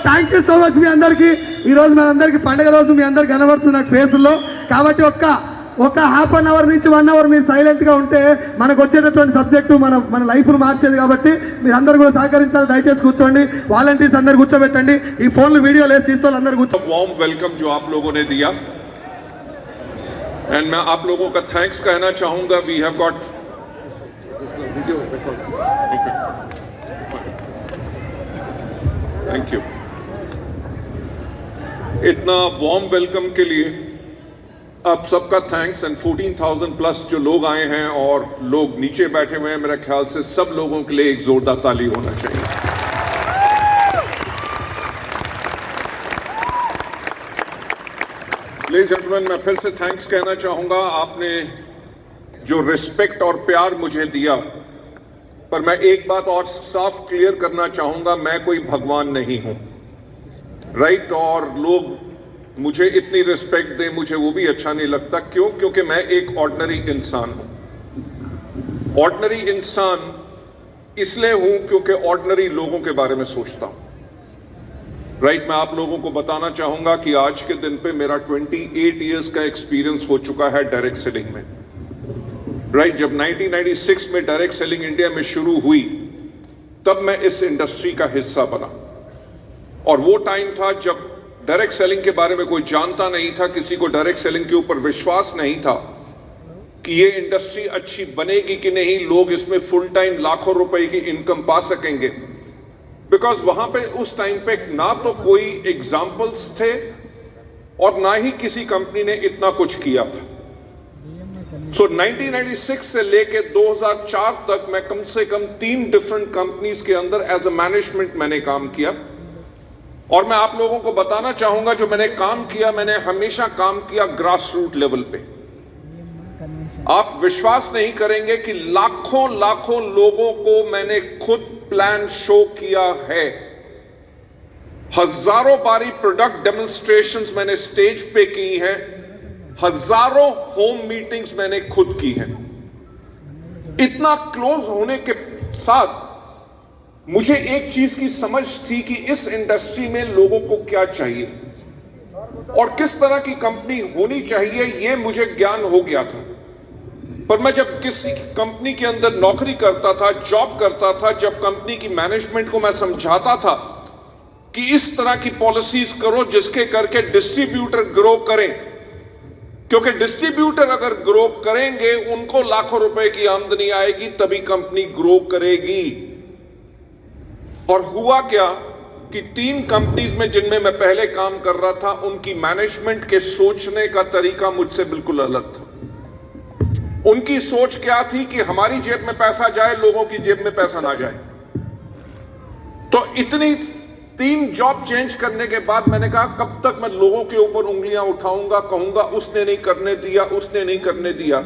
Thank you so much మీ అందరికి. ఈ రోజు మనందరికి పండుగ రోజు మీ అందరికి కనబడుతుంది నాకు ఫేసుల్లో. కాబట్టి ఒక హాఫ్ అన్ అవర్ నుంచి 1 అవర్ మీరు సైలెంట్గా ఉంటే మనకు వచ్చేటటువంటి సబ్జెక్టు మన లైఫ్ను మార్చేది. కాబట్టి మీరు అందరు కూడా సహకరించాలి. దయచేసి కూర్చోండి. వాలంటీర్స్ అందరు కూర్చోబెట్టండి. ఈ ఫోన్లు వీడియో లేసి తీసుకోవాలి. అందరు కూర్చో. वार्म वेलकम जो आप लोगों ने दिया एंड मैं आप लोगों का थैंक्स कहना चाहूंगा. We have got thank you. इतना वार्म वेलकम के लिए आप सबका थैंक्स एंड 14,000 प्लस जो लोग आए हैं और लोग नीचे बैठे हुए हैं, मेरे ख्याल से सब लोगों के लिए एक जोरदार ताली होना चाहिए. लेडीज जेंटलमैन, मैं फिर से थैंक्स कहना चाहूंगा. आपने जो रिस्पेक्ट और प्यार मुझे दिया, पर मैं एक बात और साफ क्लियर करना चाहूंगा, मैं कोई भगवान नहीं हूं, राइट? और लोग मुझे इतनी रिस्पेक्ट दें, मुझे वो भी अच्छा नहीं लगता. क्यों? क्योंकि मैं एक ऑर्डिनरी इंसान हूं. ऑर्डिनरी इंसान इसलिए हूं क्योंकि ऑर्डिनरी लोगों के बारे में सोचता हूं, राइट? मैं आप लोगों को बताना चाहूंगा कि आज के दिन पे मेरा 28 इयर्स का एक्सपीरियंस हो चुका है डायरेक्ट सेलिंग में, राइट? जब 1996 में डायरेक्ट सेलिंग इंडिया में शुरू हुई, तब मैं इस इंडस्ट्री का हिस्सा बना. और वो टाइम था जब डायरेक्ट सेलिंग के बारे में कोई जानता नहीं था, किसी को डायरेक्ट सेलिंग के ऊपर विश्वास नहीं था कि ये इंडस्ट्री अच्छी बनेगी कि नहीं, लोग इसमें फुल टाइम लाखों रुपए की इनकम पा सकेंगे. बिकॉज वहां पे उस टाइम पे ना तो कोई एग्जाम्पल्स थे और ना ही किसी कंपनी ने इतना कुछ किया था. सो 1996 से लेके 2004 तक मैं कम से कम 3 डिफरेंट कंपनीज के अंदर एज अ मैनेजमेंट मैंने काम किया. और मैं आप लोगों को बताना चाहूंगा, जो मैंने काम किया, मैंने हमेशा काम किया ग्रास रूट लेवल पे. आप विश्वास नहीं करेंगे कि लाखों लाखों लोगों को मैंने खुद प्लान शो किया है. हजारों बारी प्रोडक्ट डेमोन्स्ट्रेशंस मैंने स्टेज पे की हैं. हजारों होम मीटिंग्स मैंने खुद की हैं. इतना क्लोज होने के साथ मुझे एक चीज की समझ थी कि इस इंडस्ट्री में लोगों को क्या चाहिए और किस तरह की कंपनी होनी चाहिए, यह मुझे ज्ञान हो गया था. पर मैं जब किसी कंपनी के अंदर नौकरी करता था, जॉब करता था, जब कंपनी की मैनेजमेंट को मैं समझाता था कि इस तरह की पॉलिसीज करो जिसके करके डिस्ट्रीब्यूटर ग्रो करें, क्योंकि डिस्ट्रीब्यूटर अगर ग्रो करेंगे, उनको लाखों रुपए की आमदनी आएगी, तभी कंपनी ग्रो करेगी. और हुआ क्या कि 3 कंपनीज में जिनमें मैं पहले काम कर रहा था, उनकी मैनेजमेंट के सोचने का तरीका मुझसे बिल्कुल अलग था. उनकी सोच क्या थी कि हमारी जेब में पैसा जाए, लोगों की जेब में पैसा ना जाए. तो इतनी 3 जॉब चेंज करने के बाद मैंने कहा, कब तक मैं लोगों के ऊपर उंगलियां उठाऊंगा, कहूंगा उसने नहीं करने दिया, उसने नहीं करने दिया.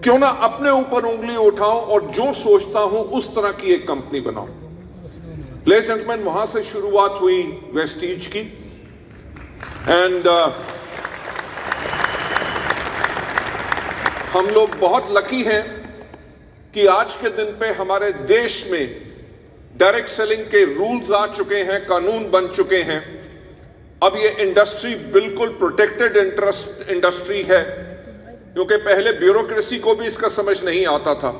क्यों ना अपने ऊपर उंगली उठाऊं और जो सोचता हूं उस तरह की एक कंपनी बनाऊं. लेडीज एंड जेंटलमैन, वहां से शुरुआत हुई वेस्टीज की. एंड हम लोग बहुत लकी हैं कि आज के दिन पे हमारे देश में डायरेक्ट सेलिंग के रूल्स आ चुके हैं, कानून बन चुके हैं. अब ये इंडस्ट्री बिल्कुल प्रोटेक्टेड इंडस्ट्री है, क्योंकि पहले ब्यूरोक्रेसी को भी इसका समझ नहीं आता था.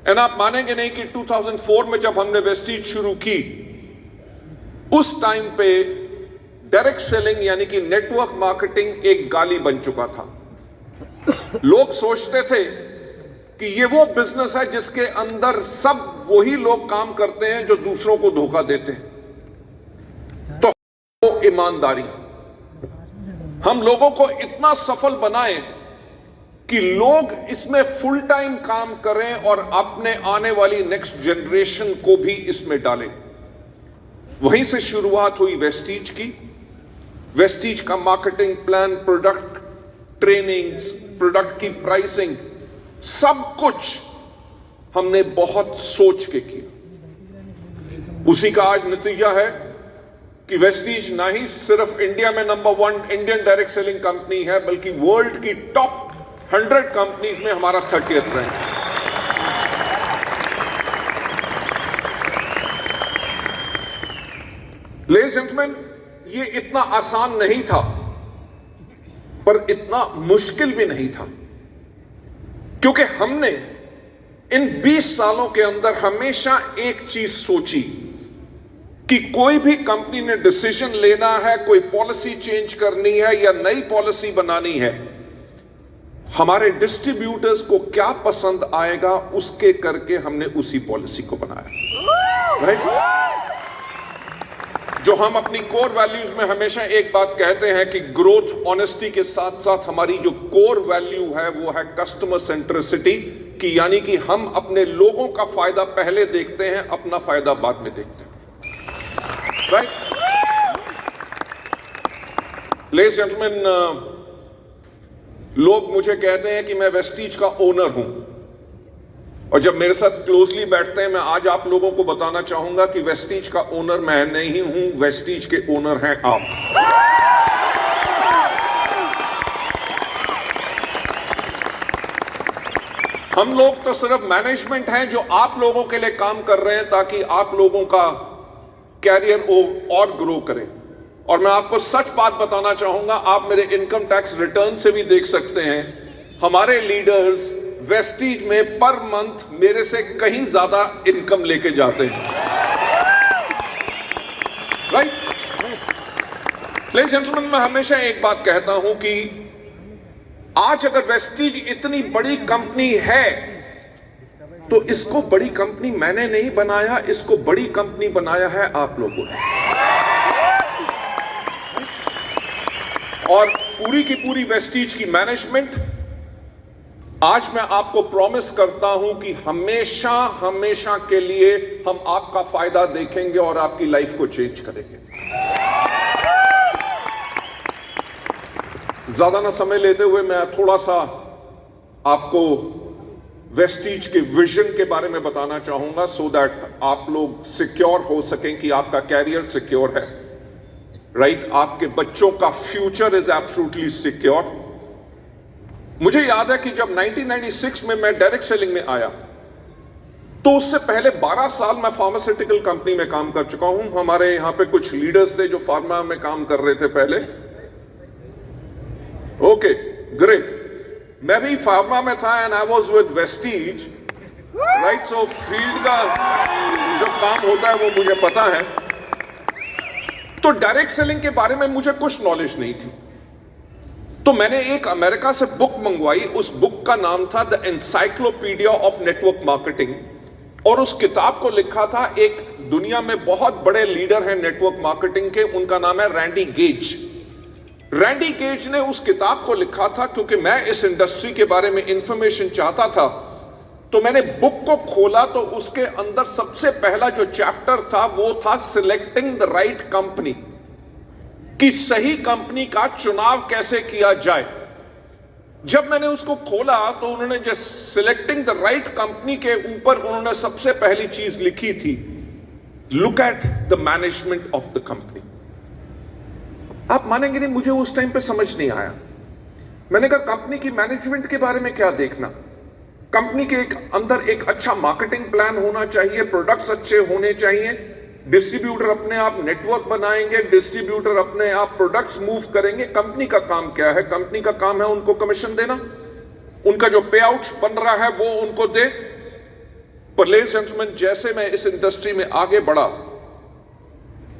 एंड आप मानेंगे नहीं कि 2004 में जब हमने वेस्टीज शुरू की, उस टाइम पे डायरेक्ट सेलिंग यानी कि नेटवर्क मार्केटिंग एक गाली बन चुका था. लोग सोचते थे कि ये वो बिजनेस है जिसके अंदर सब वही लोग काम करते हैं जो दूसरों को धोखा देते हैं. तो वो ईमानदारी, हम लोगों को इतना सफल बनाएं कि लोग इसमें फुल टाइम काम करें और अपने आने वाली नेक्स्ट जनरेशन को भी इसमें डालें. वहीं से शुरुआत हुई वेस्टीज की. वेस्टीज का marketing plan, product trainings, product की प्राइसिंग, सब कुछ हमने बहुत सोच के किया. उसी का आज नतीजा है कि वेस्टीज ना ही सिर्फ इंडिया में number 1 Indian direct selling company है, बल्कि वर्ल्ड की टॉप 100 कंपनीज में हमारा 30th rank. Ladies and gentleman, ये इतना आसान नहीं था, पर इतना मुश्किल भी नहीं था, क्योंकि हमने इन 20 सालों के अंदर हमेशा एक चीज सोची कि कोई भी कंपनी ने डिसीजन लेना है, कोई पॉलिसी चेंज करनी है या नई पॉलिसी बनानी है, हमारे डिस्ट्रीब्यूटर्स को क्या पसंद आएगा उसके करके हमने उसी पॉलिसी को बनाया। राइट? जो हम अपनी कोर वैल्यूज में हमेशा एक बात कहते हैं कि ग्रोथ ऑनेस्टी के साथ साथ हमारी जो कोर वैल्यू है वो है कस्टमर सेंट्रिसिटी, कि यानी कि हम अपने लोगों का फायदा पहले देखते हैं, अपना फायदा बाद में देखते हैं। राइट? लेडीज एंड जेंटलमैन, लोग मुझे कहते हैं कि मैं वेस्टीज का ओनर हूं, और जब मेरे साथ क्लोजली बैठते हैं, मैं आज आप लोगों को बताना चाहूंगा कि वेस्टीज का ओनर मैं नहीं हूं, वेस्टीज के ओनर हैं आप। हम लोग तो सिर्फ मैनेजमेंट हैं जो आप लोगों के लिए काम कर रहे हैं ताकि आप लोगों का कैरियर और ग्रो करे। और मैं आपको सच बात बताना चाहूंगा, आप मेरे इनकम टैक्स रिटर्न से भी देख सकते हैं, हमारे लीडर्स वेस्टीज में पर मंथ मेरे से कहीं ज्यादा इनकम लेके जाते हैं। राइट? लेडीज एंड जेंटलमैन, मैं हमेशा एक बात कहता हूं कि आज अगर वेस्टीज इतनी बड़ी कंपनी है तो इसको बड़ी कंपनी मैंने नहीं बनाया, इसको बड़ी कंपनी बनाया है आप लोगों ने। और पूरी की पूरी वेस्टीज की मैनेजमेंट, आज मैं आपको प्रॉमिस करता हूं कि हमेशा हमेशा के लिए हम आपका फायदा देखेंगे और आपकी लाइफ को चेंज करेंगे। ज्यादा ना समय लेते हुए मैं थोड़ा सा आपको वेस्टीज के विजन के बारे में बताना चाहूंगा, सो दैट आप लोग सिक्योर हो सकें कि आपका कैरियर सिक्योर है। राइट? आपके बच्चों का फ्यूचर इज एब्सोल्युटली सिक्योर। मुझे याद है कि जब 1996 में मैं डायरेक्ट सेलिंग में आया, तो उससे पहले 12 साल मैं फार्मास्यूटिकल कंपनी में काम कर चुका हूं। हमारे यहां पे कुछ लीडर्स थे जो फार्मा में काम कर रहे थे पहले। Okay, great. मैं भी फार्मा में था and I was with Vestige. Right? So field का जो काम होता है वो मुझे पता है। तो डायरेक्ट सेलिंग के बारे में मुझे कुछ नॉलेज नहीं थी, तो मैंने एक अमेरिका से बुक मंगवाई। उस बुक का नाम था the encyclopedia of network marketing, और उस किताब को लिखा था एक दुनिया में बहुत बड़े लीडर हैं नेटवर्क मार्केटिंग के, उनका नाम है रैंडी गेज। रैंडी गेज ने उस किताब को लिखा था क्योंकि मैं इस इंडस्ट्री के बारे में इंफॉर्मेशन चाहता था। तो मैंने बुक को खोला तो उसके अंदर सबसे पहला जो चैप्टर था वो था सिलेक्टिंग द राइट कंपनी, कि सही कंपनी का चुनाव कैसे किया जाए। जब मैंने उसको खोला तो उन्होंने जो सिलेक्टिंग द राइट कंपनी के ऊपर उन्होंने सबसे पहली चीज लिखी थी, look at the management of the company. आप मानेंगे नहीं, मुझे उस टाइम पे समझ नहीं आया। मैंने कहा कंपनी की मैनेजमेंट के बारे में क्या देखना, कंपनी के अंदर एक अच्छा मार्केटिंग प्लान होना चाहिए, प्रोडक्ट्स अच्छे होने चाहिए, डिस्ट्रीब्यूटर अपने आप नेटवर्क बनाएंगे, डिस्ट्रीब्यूटर अपने आप प्रोडक्ट्स मूव करेंगे। कंपनी का काम क्या है? कंपनी का काम है उनको कमीशन देना, उनका जो पे आउट बन रहा है वो उनको दे। पर लेडीज एंड जेंटलमैन, जैसे मैं इस इंडस्ट्री में आगे बढ़ा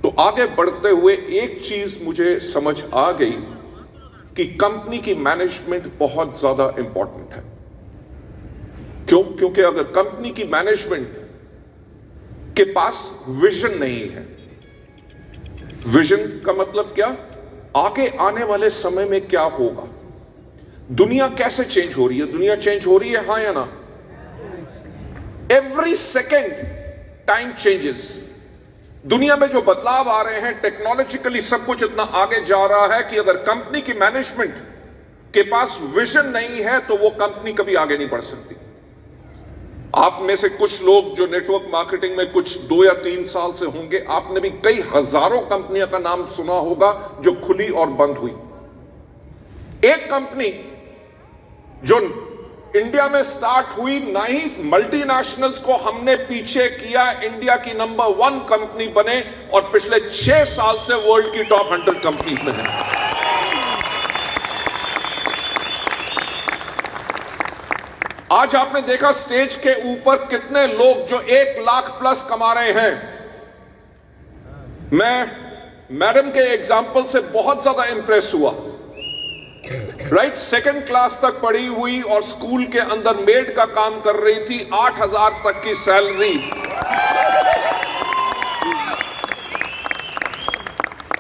तो आगे बढ़ते हुए एक चीज मुझे समझ आ गई कि कंपनी की मैनेजमेंट बहुत ज्यादा इंपॉर्टेंट है। क्यों? क्योंकि अगर कंपनी की मैनेजमेंट के पास विजन नहीं है, विजन का मतलब क्या, आगे आने वाले समय में क्या होगा, दुनिया कैसे चेंज हो रही है, दुनिया चेंज हो रही है, हां या ना? Every second time changes. दुनिया में जो बदलाव आ रहे हैं, टेक्नोलॉजिकली सब कुछ इतना आगे जा रहा है कि अगर कंपनी की मैनेजमेंट के पास विजन नहीं है तो वो कंपनी कभी आगे नहीं बढ़ सकती। आप में से कुछ लोग जो नेटवर्क मार्केटिंग में कुछ 2 या 3 साल से होंगे, आपने भी कई हजारों कंपनियों का नाम सुना होगा जो खुली और बंद हुई। एक कंपनी जो इंडिया में स्टार्ट हुई, ना ही मल्टीनेशनल्स को हमने पीछे किया, इंडिया की नंबर 1 कंपनी बने और पिछले 6 साल से वर्ल्ड की टॉप 100 कंपनी में है। आज आपने देखा स्टेज के ऊपर कितने लोग जो 1 लाख प्लस कमा रहे हैं। मैं मैडम के एग्जाम्पल से बहुत ज्यादा इंप्रेस हुआ। राइट, 2nd क्लास तक पढ़ी हुई और स्कूल के अंदर मेड का काम कर रही थी, 8,000 तक की सैलरी,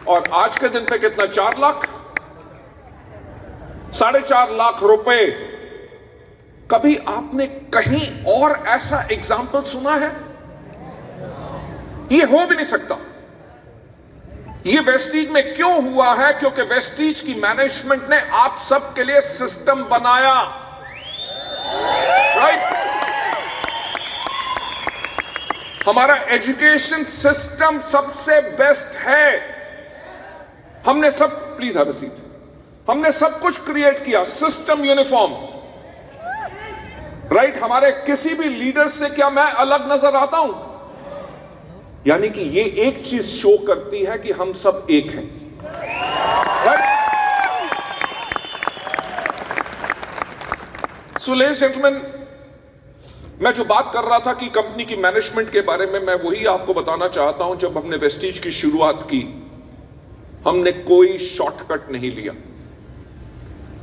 और आज के दिन पे कितना, 4 लाख, 4.5 लाख रुपए। कभी आपने कहीं और ऐसा एग्जाम्पल सुना है? यह हो भी नहीं सकता। ये वेस्टीज में क्यों हुआ है? क्योंकि वेस्टीज की मैनेजमेंट ने आप सबके लिए सिस्टम बनाया। राइट, हमारा एजुकेशन सिस्टम सबसे बेस्ट है। हमने सब, प्लीज हैव अ सीट, हमने सब कुछ क्रिएट किया, सिस्टम यूनिफॉर्म। राइट, हमारे किसी भी लीडर से क्या मैं अलग नजर आता हूं? यानी कि ये एक चीज शो करती है कि हम सब एक हैं। सो लेडीज एंड जेंटलमैन, मैं जो बात कर रहा था कि कंपनी की मैनेजमेंट के बारे में, मैं वही आपको बताना चाहता हूं। जब हमने वेस्टीज की शुरुआत की, हमने कोई शॉर्टकट नहीं लिया।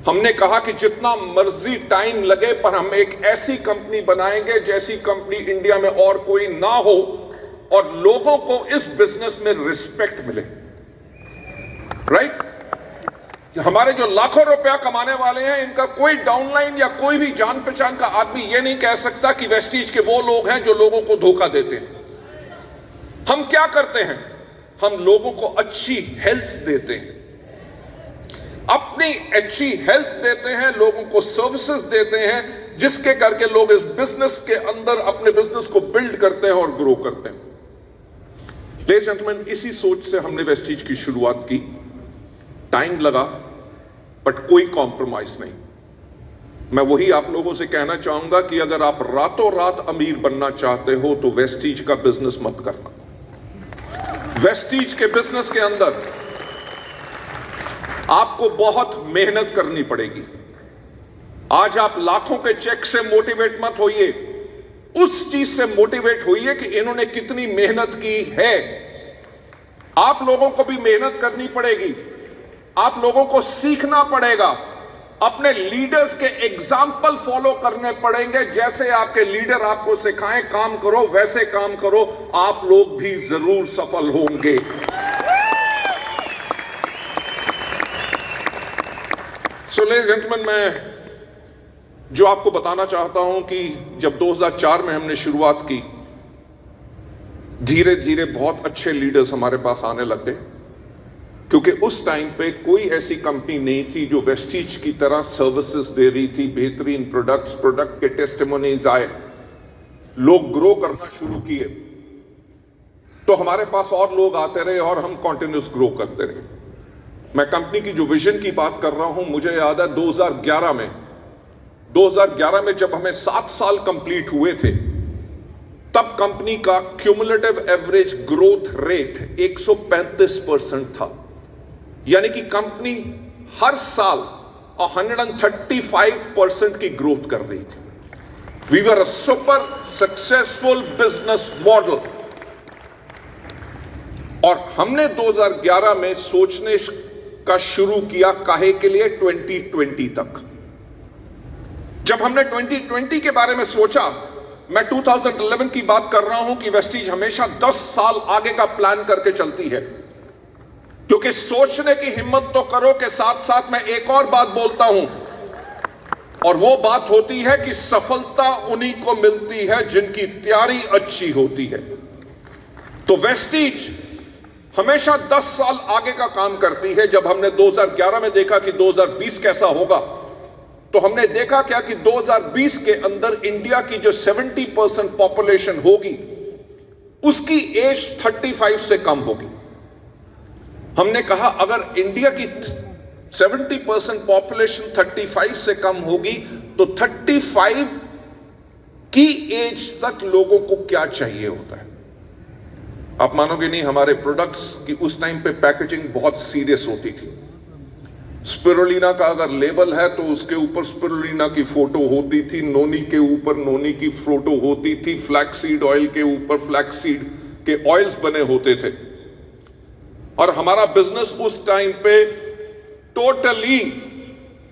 हमने कहा कि जितना मर्जी टाइम लगे, पर हम एक ऐसी कंपनी बनाएंगे जैसी कंपनी इंडिया में और कोई ना हो, और लोगों को इस बिजनेस में रिस्पेक्ट मिले। राइट, हमारे जो लाखों रुपया कमाने वाले हैं, इनका कोई डाउनलाइन या कोई भी जान पहचान का आदमी ये नहीं कह सकता कि वेस्टीज के वो लोग हैं जो लोगों को धोखा देते हैं। हम क्या करते हैं? हम लोगों को अच्छी हेल्थ देते हैं, अपनी अच्छी हेल्थ देते हैं, लोगों को सर्विसेज देते हैं, जिसके करके लोग इस बिजनेस के अंदर अपने बिजनेस को बिल्ड करते हैं और ग्रो करते हैं। लेडीज एंड जेंटलमैन, इसी सोच से हमने वेस्टीज की शुरुआत की। टाइम लगा, बट कोई कॉम्प्रोमाइज नहीं। मैं वही आप लोगों से कहना चाहूंगा कि अगर आप रातों रात अमीर बनना चाहते हो तो वेस्टीज का बिजनेस मत करना। वेस्टीज के बिजनेस के अंदर आपको बहुत मेहनत करनी पड़ेगी। आज आप लाखों के चेक से मोटिवेट मत होइए, उस चीज से मोटिवेट होइए कि इन्होंने कितनी मेहनत की है। आप लोगों को भी मेहनत करनी पड़ेगी, आप लोगों को सीखना पड़ेगा, अपने लीडर्स के एग्जाम्पल फॉलो करने पड़ेंगे। जैसे आपके लीडर आपको सिखाएं काम करो, वैसे काम करो, आप लोग भी जरूर सफल होंगे। सो लेडीज एंड जेंटलमैन, मैं जो आपको बताना चाहता हूं कि जब 2004 में हमने शुरुआत की, धीरे धीरे बहुत अच्छे लीडर्स हमारे पास आने लग गए, क्योंकि उस टाइम पे कोई ऐसी कंपनी नहीं थी जो वेस्टीज की तरह सर्विसेज दे रही थी, बेहतरीन प्रोडक्ट के टेस्टिमोनीज आए, लोग ग्रो करना शुरू किए, तो हमारे पास और लोग आते रहे और हम कंटिन्यूस ग्रो करते रहे। मैं कंपनी की जो विजन की बात कर रहा हूं, मुझे याद है 2011 में जब हमें 7 साल कंप्लीट हुए थे, तब कंपनी का क्यूमुलेटिव एवरेज ग्रोथ रेट 135% था। यानी कि कंपनी हर साल 135% की ग्रोथ कर रही थी। We were a super successful business model. और हमने 2011 में सोचने का शुरू किया काहे के लिए, 2020 तक। जब हमने 2020 के बारे में सोचा, मैं 2011 की बात कर रहा हूं कि वेस्टीज हमेशा 10 साल आगे का प्लान करके चलती है, क्योंकि सोचने की हिम्मत तो करो के साथ साथ मैं एक और बात बोलता हूं, और वो बात होती है कि सफलता उन्हीं को मिलती है जिनकी तैयारी अच्छी होती है। तो वेस्टीज हमेशा 10 साल आगे का काम करती है। जब हमने 2011 में देखा कि 2020 कैसा होगा, तो हमने देखा क्या कि 2020 के अंदर इंडिया की जो 70% पॉपुलेशन होगी, उसकी एज 35 से कम होगी। हमने कहा अगर इंडिया की 70% पॉपुलेशन 35 से कम होगी, तो 35 की एज तक लोगों को क्या चाहिए होता है? आप मानोगे नहीं, हमारे प्रोडक्ट्स की उस टाइम पे पैकेजिंग बहुत सीरियस होती थी। स्पिरुलिना का अगर लेबल है तो उसके ऊपर स्पिरुलिना की फोटो होती थी, नोनी के ऊपर नोनी की फोटो होती थी, फ्लैक्सीड ऑयल के ऊपर फ्लैक्सीड के ऑयल्स बने होते थे। और हमारा बिजनेस उस टाइम पे टोटली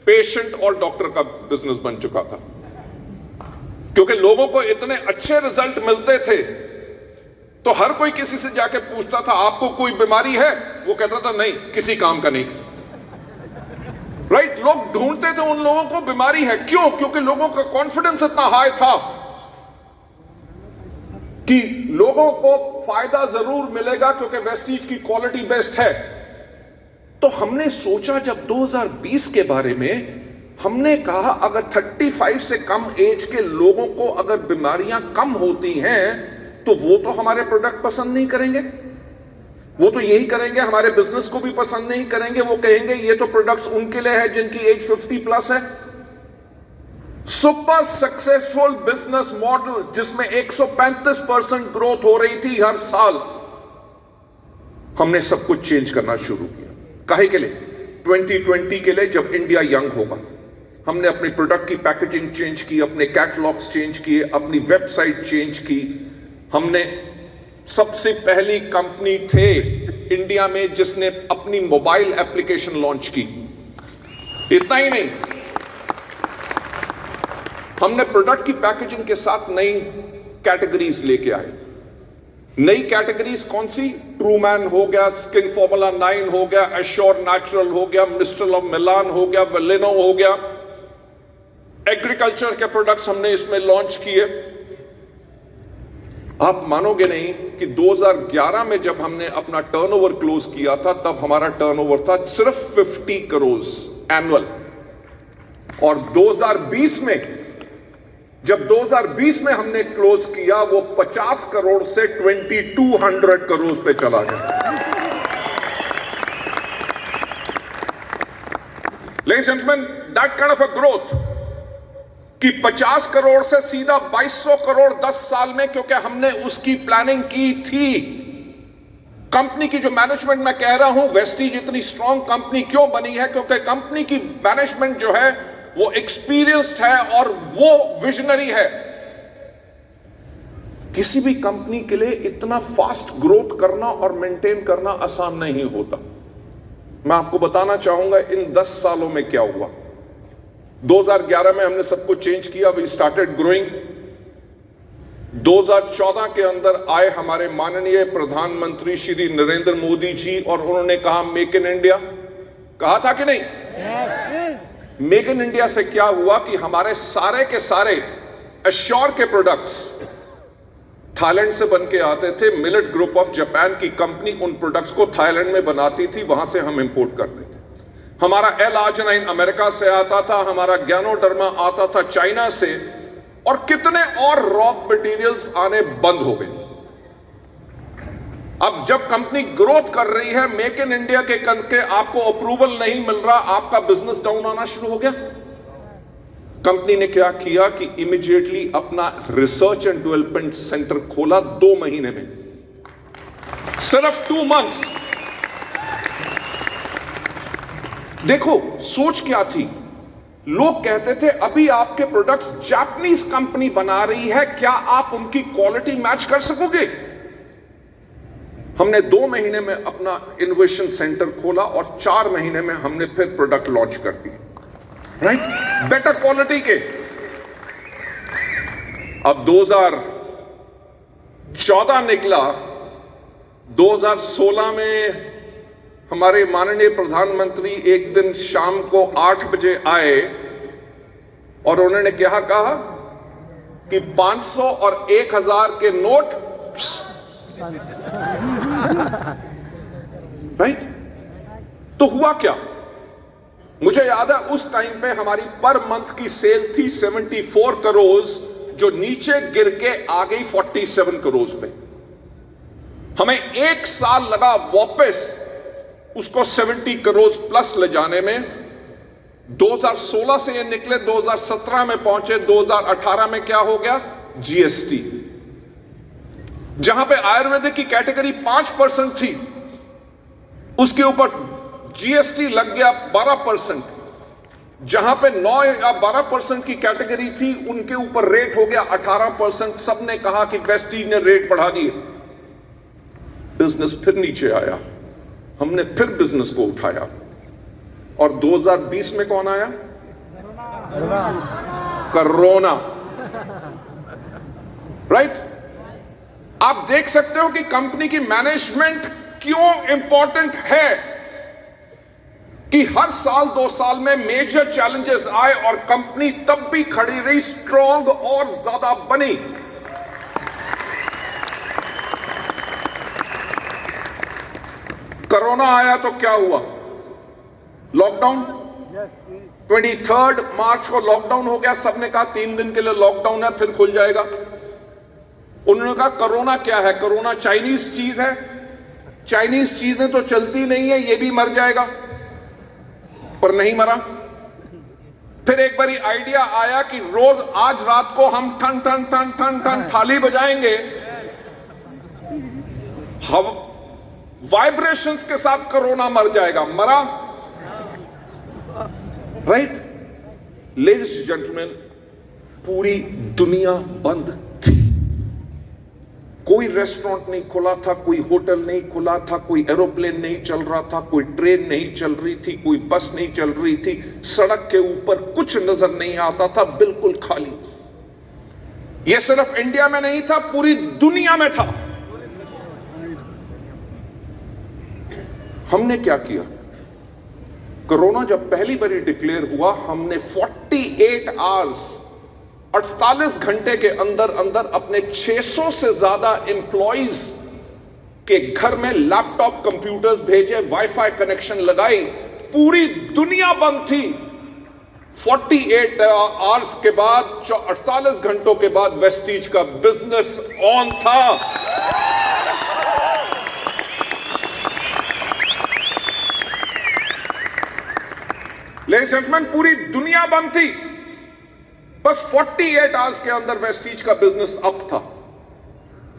पेशेंट और डॉक्टर का बिजनेस बन चुका था, क्योंकि लोगों को इतने अच्छे रिजल्ट मिलते थे तो हर कोई किसी से जाके पूछता था आपको कोई बीमारी है, वो कहता था नहीं, किसी काम का नहीं। राइट? लोग ढूंढते थे उन लोगों को बीमारी है, क्यों? क्योंकि लोगों का कॉन्फिडेंस इतना हाई था कि लोगों को फायदा जरूर मिलेगा क्योंकि वेस्टीज की क्वालिटी बेस्ट है। तो हमने सोचा जब 2020 के बारे में, हमने कहा अगर 35 से कम एज के लोगों को अगर बीमारियां कम होती हैं तो वो तो हमारे प्रोडक्ट पसंद नहीं करेंगे, वो तो यही करेंगे, हमारे बिजनेस को भी पसंद नहीं करेंगे। वो कहेंगे ये तो प्रोडक्ट्स उनके लिए है जिनकी एज 50 प्लस है। सुपर सक्सेसफुल बिजनेस मॉडल जिसमें 135% ग्रोथ हो रही थी हर साल, हमने सब कुछ चेंज करना शुरू किया। काहे के लिए? 2020 के लिए, जब इंडिया यंग होगा। हमने अपनी प्रोडक्ट की पैकेजिंग चेंज की, अपने कैटलॉग्स चेंज किए, अपनी वेबसाइट चेंज की। हमने सबसे पहली कंपनी थे इंडिया में जिसने अपनी मोबाइल एप्लीकेशन लॉन्च की। इतना ही नहीं, हमने प्रोडक्ट की पैकेजिंग के साथ नई कैटेगरीज लेके आए। नई कैटेगरीज कौन सी? ट्रूमैन हो गया, स्किन फॉर्मूला 9 हो गया, एश्योर नेचुरल हो गया, मिस्टर ऑफ मिलान हो गया, वेलिनो हो गया। एग्रीकल्चर के प्रोडक्ट्स हमने इसमें लॉन्च किए। आप मानोगे नहीं कि 2011 में जब हमने अपना टर्नओवर क्लोज किया था, तब हमारा टर्नओवर था सिर्फ 50 करोड़ एनुअल। और 2020 में, जब 2020 में हमने क्लोज किया, वो 50 करोड़ से 2200 करोड़ पे चला गया। Ladies and gentlemen, that kind of a growth कि 50 करोड़ से सीधा 2200 करोड़ 10 साल में, क्योंकि हमने उसकी प्लानिंग की थी। कंपनी की जो मैनेजमेंट मैं कह रहा हूं, वेस्टीज इतनी स्ट्रांग कंपनी क्यों बनी है? क्योंकि कंपनी की मैनेजमेंट जो है वो एक्सपीरियंस्ड है और वो विजनरी है। किसी भी कंपनी के लिए इतना फास्ट ग्रोथ करना और मेंटेन करना आसान नहीं होता। मैं आपको बताना चाहूंगा इन 10 सालों में क्या हुआ। 2011 में हमने सब कुछ चेंज किया, वी स्टार्टेड ग्रोइंग। 2014 के अंदर आए हमारे माननीय प्रधानमंत्री श्री नरेंद्र मोदी जी और उन्होंने कहा मेक इन इंडिया। कहा था कि नहीं? मेक इन इंडिया से क्या हुआ कि हमारे सारे के सारे एश्योर के प्रोडक्ट्स थाईलैंड से बन के आते थे। मिलेट ग्रुप ऑफ जापान की कंपनी उन प्रोडक्ट्स को थाईलैंड में बनाती थी, वहां से हम इंपोर्ट करते थे। हमारा एल-आर्जिनाइन अमेरिका से आता था, हमारा गैनोडर्मा आता था चाइना से, और कितने और रॉ मटेरियल्स आने बंद हो गए। अब जब कंपनी ग्रोथ कर रही है, मेक इन इंडिया के करके आपको अप्रूवल नहीं मिल रहा, आपका बिजनेस डाउन आना शुरू हो गया। कंपनी ने क्या किया कि इमीडिएटली अपना रिसर्च एंड डेवलपमेंट सेंटर खोला 2 महीने में, सिर्फ 2 मंथ्स। देखो सोच क्या थी। लोग कहते थे अभी आपके प्रोडक्ट्स जापानीज कंपनी बना रही है, क्या आप उनकी क्वालिटी मैच कर सकोगे? हमने 2 महीने में अपना इनोवेशन सेंटर खोला और 4 महीने में हमने फिर प्रोडक्ट लॉन्च कर दिए, राइट, बेटर क्वालिटी के। अब 2014 निकला, 2016 में हमारे माननीय प्रधानमंत्री एक दिन शाम को 8 बजे आए और उन्होंने क्या कहा कि 500 और 1000 के नोट, राइट। तो हुआ क्या? मुझे याद है उस टाइम पे हमारी पर मंथ की सेल थी 74 करोड़, जो नीचे गिर के आ गई 47 करोड़ पे। हमें 1 साल लगा वापस उसको 70 करोड़ प्लस ले जाने में, 2016 से ये निकले, 2017 में पहुंचे, 2018 में क्या हो गया? जीएसटी। जहां पे आयुर्वेदिक की कैटेगरी 5% थी, उसके ऊपर जीएसटी लग गया 12%। जहां पे 9 या 12% की कैटेगरी थी, उनके ऊपर रेट हो गया 18%। सबने कहा कि वेस्टीज ने रेट बढ़ा दिए, बिजनेस फिर नीचे आया। हमने फिर बिजनेस को उठाया, और 2020 में कौन आया? कोरोना। राइट? आप देख सकते हो कि कंपनी की मैनेजमेंट क्यों इंपॉर्टेंट है, कि हर साल 2 साल में मेजर चैलेंजेस आए और कंपनी तब भी खड़ी रही, स्ट्रांग और ज्यादा बनी। कोरोना आया तो क्या हुआ? लॉकडाउन। 23 मार्च को लॉकडाउन हो गया। सबने कहा 3 दिन के लिए लॉकडाउन है, फिर खुल जाएगा। उन्होंने कहा कोरोना क्या है? कोरोना चाइनीज चीज है, चाइनीज चीजें तो चलती नहीं है, ये भी मर जाएगा। पर नहीं मरा। फिर एक बारी आइडिया आया कि रोज आज रात को हम ठन ठन ठन ठन ठन थाली बजाएंगे, वाइब्रेशंस के साथ कोरोना मर जाएगा। मरा। राइट? लेडीज एंड जेंटलमैन, पूरी दुनिया बंद थी। कोई रेस्टोरेंट नहीं खुला था, कोई होटल नहीं खुला था, कोई एरोप्लेन नहीं चल रहा था, कोई ट्रेन नहीं चल रही थी, कोई बस नहीं चल रही थी, सड़क के ऊपर कुछ नजर नहीं आता था, बिल्कुल खाली। यह सिर्फ इंडिया में नहीं था, पूरी दुनिया में था। हमने क्या किया? कोरोना जब पहली बारी डिक्लेयर हुआ, हमने 48 आवर्स, 48 घंटे के अंदर अंदर अपने 600 से ज्यादा एम्प्लॉइज के घर में लैपटॉप, कंप्यूटर्स भेजे, वाईफाई कनेक्शन लगाई। पूरी दुनिया बंद थी। 48 आवर्स के बाद, 48 घंटों के बाद वेस्टीज का बिजनेस ऑन था। लेडीज एंड जेंटलमैन, पूरी दुनिया बंद थी। बस 48 आवर्स के अंदर वेस्टीज का बिजनेस अप था।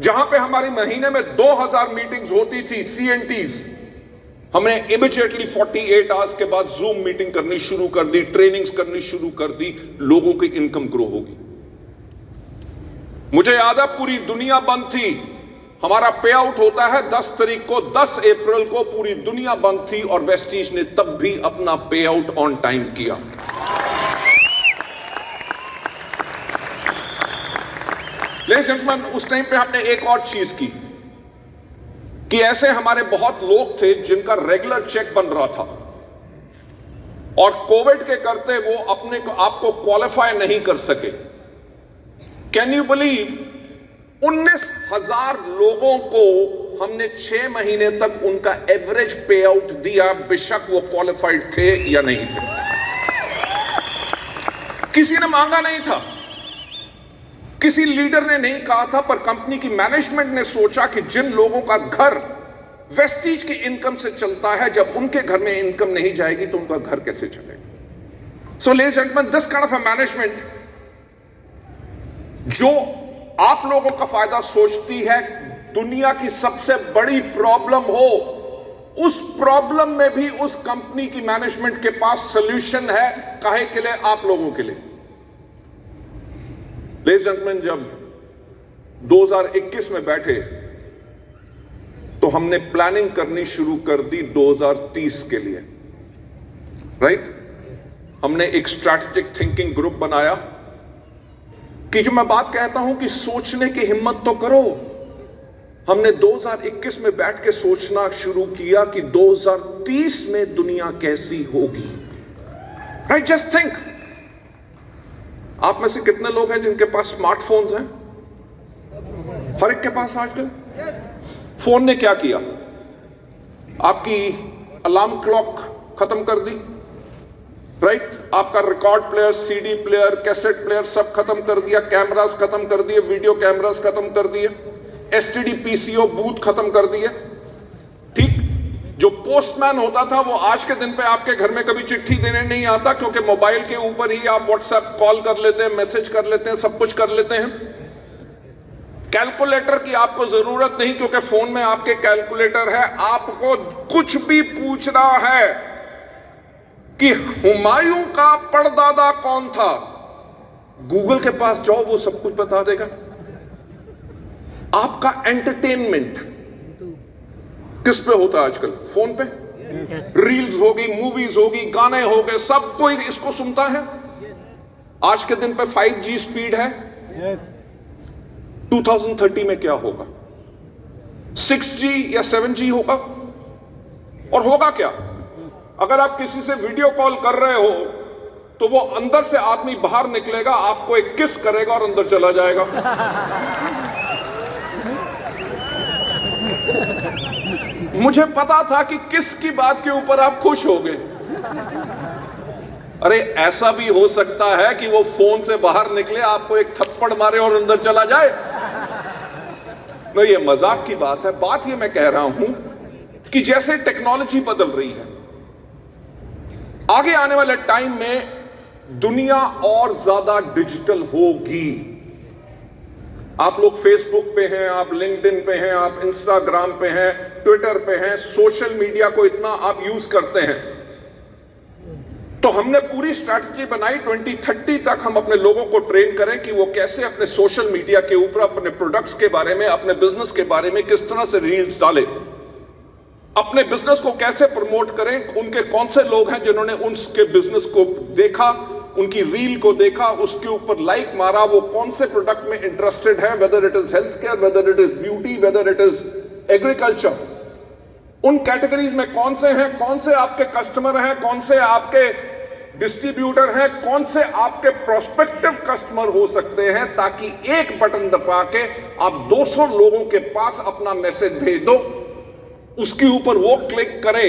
जहां पे हमारी महीने में 2000 मीटिंग्स होती थी, CNTs, हमने इमीडिएटली 48 आवर्स के बाद जूम मीटिंग करनी शुरू कर दी, ट्रेनिंग्स करनी शुरू कर दी। लोगों की इनकम ग्रो होगी। मुझे याद है पूरी दुनिया बंद थी। हमारा पे आउट होता है 10 तारीख को, 10 अप्रैल को पूरी दुनिया बंद थी और वेस्टीज ने तब भी अपना पे आउट ऑन टाइम किया। लेडीज एंड जेंटलमैन, उस टाइम पे हमने एक और चीज की कि ऐसे हमारे बहुत लोग थे जिनका रेगुलर चेक बन रहा था और कोविड के करते वो अपने को आपको क्वालिफाई नहीं कर सके। Can you believe? 19,000 लोगों को हमने 6 महीने तक उनका एवरेज पे आउट दिया, बेशक वो क्वालिफाइड थे या नहीं थे। किसी ने मांगा नहीं था, किसी लीडर ने नहीं कहा था, पर कंपनी की मैनेजमेंट ने सोचा कि जिन लोगों का घर वेस्टीज की इनकम से चलता है, जब उनके घर में इनकम नहीं जाएगी तो उनका घर कैसे चलेगा? So ladies and gentleman, this kind of a management जो आप लोगों का फायदा सोचती है, दुनिया की सबसे बड़ी प्रॉब्लम हो, उस प्रॉब्लम में भी उस कंपनी की मैनेजमेंट के पास सॉल्यूशन है। काहे के लिए? आप लोगों के लिए। लेडीज एंड जेंटलमैन, जब 2021 में बैठे तो हमने प्लानिंग करनी शुरू कर दी 2030 के लिए। राइट? हमने एक स्ट्रैटेजिक थिंकिंग ग्रुप बनाया कि जो मैं बात कहता हूं कि सोचने की हिम्मत तो करो। हमने 2021 में बैठ के सोचना शुरू किया कि 2030 में दुनिया कैसी होगी। राइट? Just think. आप में से कितने लोग हैं जिनके पास स्मार्टफोन्स हैं? हर एक के पास आजकल। फोन ने क्या किया? आपकी अलार्म क्लॉक खत्म कर दी। राइट? आपका record player, CD player, cassette player सब खत्म कर दिया, कैमरास खत्म कर दिए, वीडियो कैमरास खत्म कर दिए, STD PCO बूथ खत्म कर दिए। ठीक? जो पोस्टमैन होता था वो आज के दिन पे आपके घर में कभी चिट्ठी देने नहीं आता, क्योंकि मोबाइल के ऊपर ही आप व्हाट्सएप कॉल कर लेते हैं, मैसेज कर लेते हैं, सब कुछ कर लेते हैं। कैलकुलेटर की आपको जरूरत नहीं, क्योंकि फोन में आपके कैलकुलेटर है। आपको कुछ भी पूछना है कि हुमायूं का परदादा कौन था, गूगल के पास जाओ, वो सब कुछ बता देगा। आपका एंटरटेनमेंट किस पे होता है आजकल? फोन पे। रील्स होगी, मूवीज होगी, गाने हो गए, सब कोई इसको सुनता है। आज के दिन पे 5G स्पीड है। 2030 में क्या होगा? 6G या 7G होगा? और होगा क्या? अगर आप किसी से वीडियो कॉल कर रहे हो तो वो अंदर से आदमी बाहर निकलेगा, आपको एक किस करेगा और अंदर चला जाएगा। मुझे पता था कि किस की बात के ऊपर आप खुश हो गए। अरे ऐसा भी हो सकता है कि वो फोन से बाहर निकले, आपको एक थप्पड़ मारे और अंदर चला जाए। नहीं, ये मजाक की बात है। बात ये मैं कह रहा हूं कि जैसे टेक्नोलॉजी बदल रही है, आगे आने वाले टाइम में दुनिया और ज्यादा डिजिटल होगी। आप लोग फेसबुक पे हैं, आप लिंक्डइन पे हैं, आप इंस्टाग्राम पे हैं, ट्विटर पे हैं, सोशल मीडिया को इतना आप यूज करते हैं। तो हमने पूरी स्ट्रैटेजी बनाई 2030 तक हम अपने लोगों को ट्रेन करें कि वो कैसे अपने सोशल मीडिया के ऊपर अपने प्रोडक्ट्स के बारे में, अपने बिजनेस के बारे में किस तरह से रील्स डालें, अपने बिजनेस को कैसे प्रमोट करें। उनके कौन से लोग हैं जिन्होंने उनके बिजनेस को देखा, उनकी रील को देखा, उसके ऊपर लाइक मारा, वो कौन से प्रोडक्ट में इंटरेस्टेड है, whether it is health care, whether it is beauty, whether it is agriculture. उन कैटेगरीज में कौन से हैं, कौन से आपके कस्टमर हैं, कौन से आपके डिस्ट्रीब्यूटर हैं, कौन से आपके प्रोस्पेक्टिव कस्टमर हो सकते हैं, ताकि एक बटन दबा के आप 200 लोगों के पास अपना मैसेज भेज दो, उसके ऊपर वो क्लिक करे,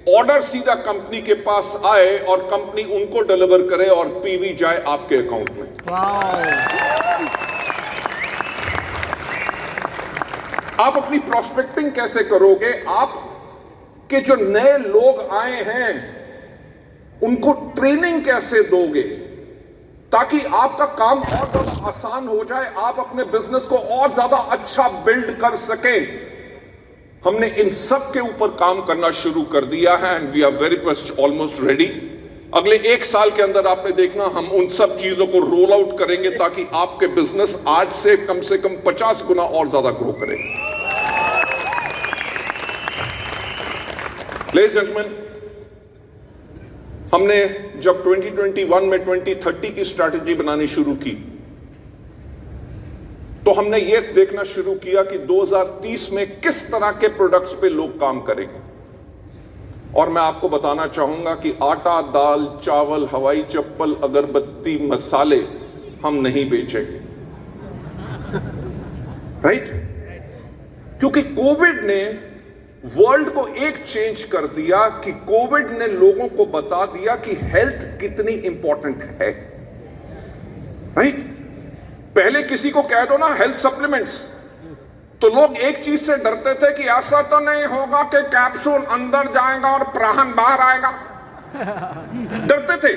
ऑर्डर सीधा कंपनी के पास आए और कंपनी उनको डिलीवर करे और पीवी जाए आपके अकाउंट में। आप अपनी प्रोस्पेक्टिंग कैसे करोगे? आप के जो नए लोग आए हैं उनको ट्रेनिंग कैसे दोगे ताकि आपका काम और ज्यादा आसान हो जाए, आप अपने बिजनेस को और ज्यादा अच्छा बिल्ड कर सके। हमने इन सब के ऊपर काम करना शुरू कर दिया है and we are very much almost ready. अगले 1 साल के अंदर आपने देखना हम उन सब चीजों को रोल आउट करेंगे ताकि आपके बिजनेस आज से कम 50 गुना और ज्यादा ग्रो करे। लेडीज एंड जेंटलमैन, हमने जब 2021 में 2030 की स्ट्रैटेजी बनानी शुरू की तो हमने ये देखना शुरू किया कि 2030 में किस तरह के प्रोडक्ट्स पे लोग काम करेंगे। और मैं आपको बताना चाहूंगा कि आटा, दाल, चावल, हवाई चप्पल, अगरबत्ती, मसाले हम नहीं बेचेंगे, राइट? क्योंकि कोविड ने वर्ल्ड को एक चेंज कर दिया कि कोविड ने लोगों को बता दिया कि हेल्थ कितनी इंपॉर्टेंट है, राइट? पहले किसी को कह दो ना हेल्थ सप्लीमेंट्स, तो लोग एक चीज से डरते थे कि ऐसा तो नहीं होगा कि कैप्सूल अंदर जाएगा और प्राण बाहर आएगा, डरते थे।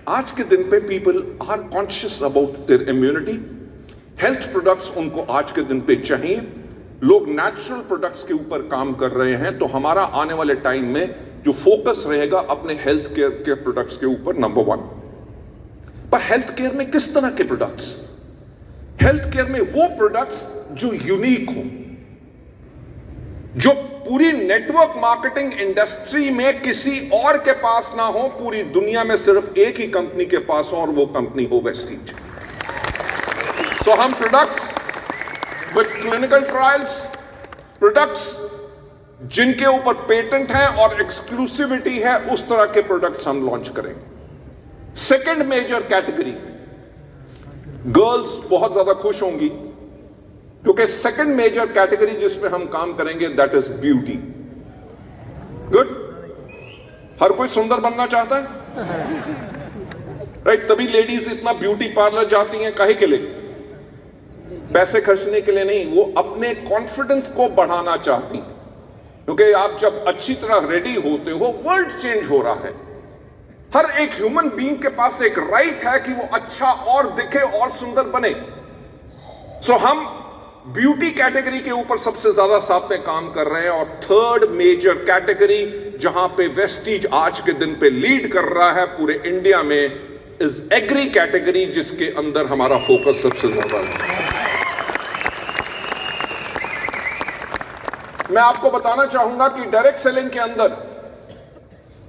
आज के दिन पे people are conscious about their immunity. Health products उनको आज के दिन पे चाहिए। लोग नेचुरल प्रोडक्ट्स के ऊपर काम कर रहे हैं। तो हमारा आने वाले टाइम में जो फोकस रहेगा अपने हेल्थ केयर के प्रोडक्ट्स के ऊपर, नंबर 1। पर हेल्थ केयर में किस तरह के प्रोडक्ट्स? हेल्थ केयर में वो प्रोडक्ट्स जो यूनिक हो, जो पूरी नेटवर्क मार्केटिंग इंडस्ट्री में किसी और के पास ना हो, पूरी दुनिया में सिर्फ एक ही कंपनी के पास हो और वो कंपनी हो वेस्टीज। सो हम products with clinical trials, products जिनके ऊपर पेटेंट है और एक्सक्लूसिविटी है, उस तरह के प्रोडक्ट्स हम लॉन्च करेंगे। सेकेंड मेजर कैटेगरी, गर्ल्स बहुत ज्यादा खुश होंगी क्योंकि सेकेंड मेजर कैटेगरी जिसमें हम काम करेंगे दैट इज ब्यूटी। गुड, हर कोई सुंदर बनना चाहता है, राइट? तभी लेडीज इतना ब्यूटी पार्लर जाती हैं, काहे के लिए? पैसे खर्चने के लिए नहीं, वो अपने कॉन्फिडेंस को बढ़ाना चाहती, क्योंकि आप जब अच्छी तरह रेडी होते हो, वर्ल्ड चेंज हो रहा है। हर एक ह्यूमन बीइंग के पास एक राइट है कि वो अच्छा और दिखे और सुंदर बने। सो हम ब्यूटी कैटेगरी के ऊपर सबसे ज्यादा साथ में काम कर रहे हैं, और थर्ड मेजर कैटेगरी जहां पे वेस्टीज आज के दिन पे लीड कर रहा है पूरे इंडिया में, इज एग्री कैटेगरी, जिसके अंदर हमारा फोकस सबसे ज्यादा है। मैं आपको बताना चाहूंगा कि डायरेक्ट सेलिंग के अंदर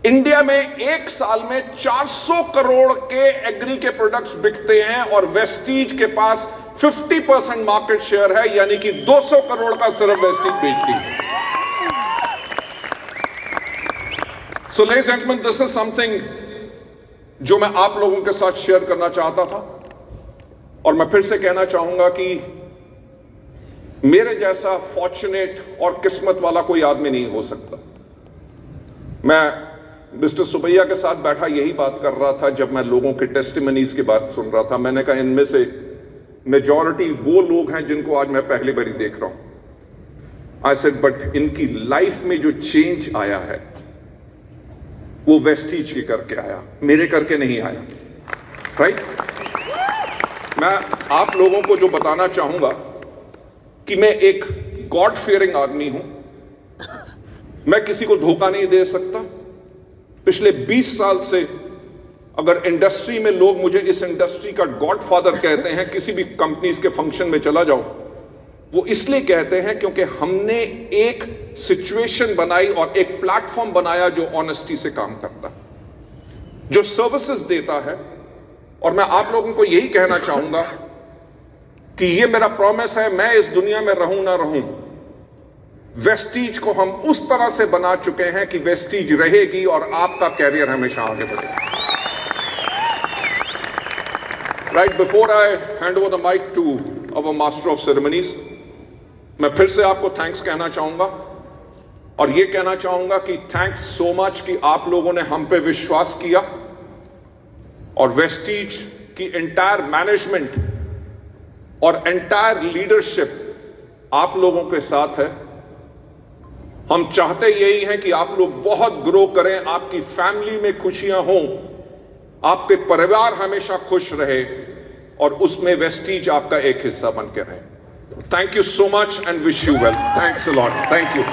इंडिया में एक साल में 400 करोड़ के एग्री के प्रोडक्ट्स बिकते हैं, और वेस्टीज के पास 50% मार्केट शेयर है, यानी कि 200 करोड़ का सिर्फ वेस्टीज बेचती है। So ladies and gentleman, this is something जो मैं आप लोगों के साथ शेयर करना चाहता था, और मैं फिर से कहना चाहूंगा कि मेरे जैसा फॉर्चुनेट और किस्मत वाला कोई आदमी नहीं हो सकता। मैं मिस्टर सुबैया के साथ बैठा यही बात कर रहा था जब मैं लोगों के टेस्टिमनीज की बात सुन रहा था। मैंने कहा इनमें से मेजॉरिटी वो लोग हैं जिनको आज मैं पहली बार देख रहा हूं। आई सेड बट इनकी लाइफ में जो चेंज आया है वो वेस्टीज के करके आया, मेरे करके नहीं आया। राइट? मैं आप लोगों को जो बताना चाहूंगा कि मैं एक गॉड फियरिंग आदमी हूं, मैं किसी को धोखा नहीं दे सकता। पिछले 20 साल से अगर इंडस्ट्री में लोग मुझे इस इंडस्ट्री का गॉडफादर कहते हैं, किसी भी कंपनीज के फंक्शन में चला जाओ, वो इसलिए कहते हैं क्योंकि हमने एक सिचुएशन बनाई और एक प्लेटफॉर्म बनाया जो ऑनेस्टी से काम करता, जो सर्विसेज देता है। और मैं आप लोगों को यही कहना चाहूंगा कि ये मेरा प्रॉमिस है, मैं इस दुनिया में रहूं ना रहूं, वेस्टीज को हम उस तरह से बना चुके हैं कि वेस्टीज रहेगी और आपका कैरियर हमेशा आगे बढ़ेगा। Right before I hand over the mic to our master of ceremonies, मैं फिर से आपको थैंक्स कहना चाहूंगा, और ये कहना चाहूंगा कि थैंक्स सो मच कि आप लोगों ने हम पे विश्वास किया, और वेस्टीज की एंटायर मैनेजमेंट और एंटायर लीडरशिप आप लोगों के साथ है। हम चाहते यही हैं कि आप लोग बहुत ग्रो करें, आपकी फैमिली में खुशियां हों, आपके परिवार हमेशा खुश रहे, और उसमें वेस्टीज आपका एक हिस्सा बन के रहे। Thank you so much and wish you well. Thanks a lot. Thank you.